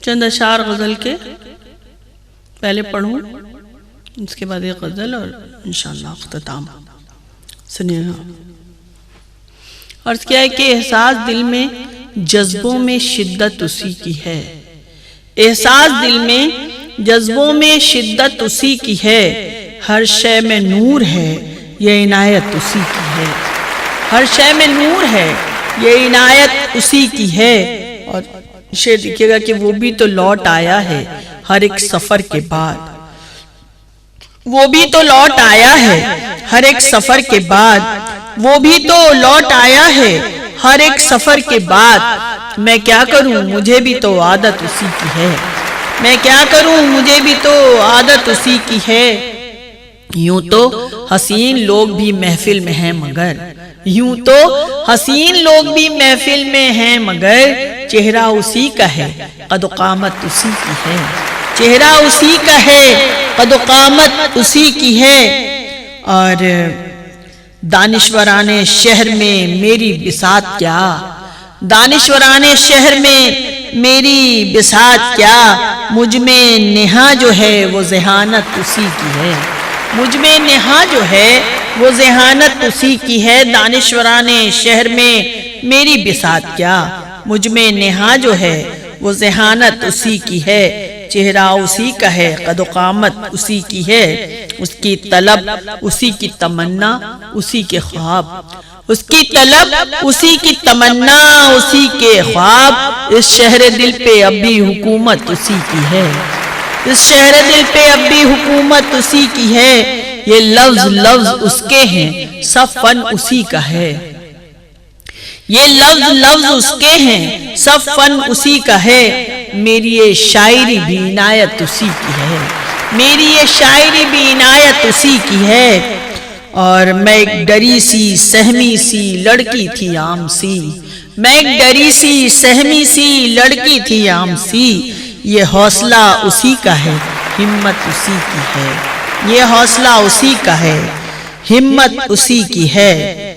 چند اشعار غزل کے پہلے پڑھوں، اس کے بعد ایک غزل اور انشاءاللہ اختتام سنیے گا۔ عرض کیا ہے کہ احساس دل میں جذبوں میں شدت اسی کی ہے، احساس دل میں جذبوں میں شدت اسی کی ہے، ہر شے میں نور ہے یہ عنایت اسی کی ہے، ہر شے میں نور ہے یہ عنایت اسی کی ہے۔ اور شعر دیکھیے گا کہ وہ بھی تو لوٹ آیا ہے ہر ایک سفر کے بعد، وہ بھی تو لوٹ آیا ہے ہر ایک سفر کے بعد، وہ بھی تو لوٹ آیا ہے ہر ایک سفر کے بعد، میں کیا کروں مجھے بھی تو عادت اسی کی ہے، میں کیا کروں مجھے بھی تو عادت اسی کی ہے۔ یوں تو حسین لوگ بھی محفل میں ہیں مگر، یوں تو حسین لوگ بھی محفل میں ہیں مگر، چہرہ اسی کا ہے قد و قامت اسی کی ہے، چہرہ اسی کا ہے قد و قامت اسی کی ہے۔ اور دانشوران شہر میں میری بساط کیا، دانشوران شہر میں میری بساط کیا، مجھ میں نہا جو ہے وہ ذہانت اسی کی ہے، مجھ میں نہا جو ہے وہ ذہانت اسی کی ہے۔ دانشوران شہر میں میری بساط کیا، مجھ میں نہا جو ہے وہ ذہانت اسی کی ہے، چہرہ اسی کا ہے قد و قامت اسی کی ہے، اس کی طلب اسی کی تمنا اسی کے خواب، اس کی طلب اسی کی تمنا اسی کے خواب، اس شہر دل پہ اب بھی حکومت اسی کی ہے، اس شہر دل پہ اب بھی حکومت اسی کی ہے، یہ لفظ لفظ اس کے ہیں سب فن اسی کا ہے، یہ لفظ لفظ اس کے ہیں سب فن اسی کا ہے، میری یہ شاعری بھی عنایت اسی کی ہے، میری یہ شاعری بھی عنایت اسی کی ہے۔ اور میں ایک ڈری سی سہمی سی لڑکی تھی عام سی، میں ایک ڈری سی سہمی سی لڑکی تھی عام سی، یہ حوصلہ اسی کا ہے ہمت اسی کی ہے، یہ حوصلہ اسی کا ہے ہمت اسی کی ہے۔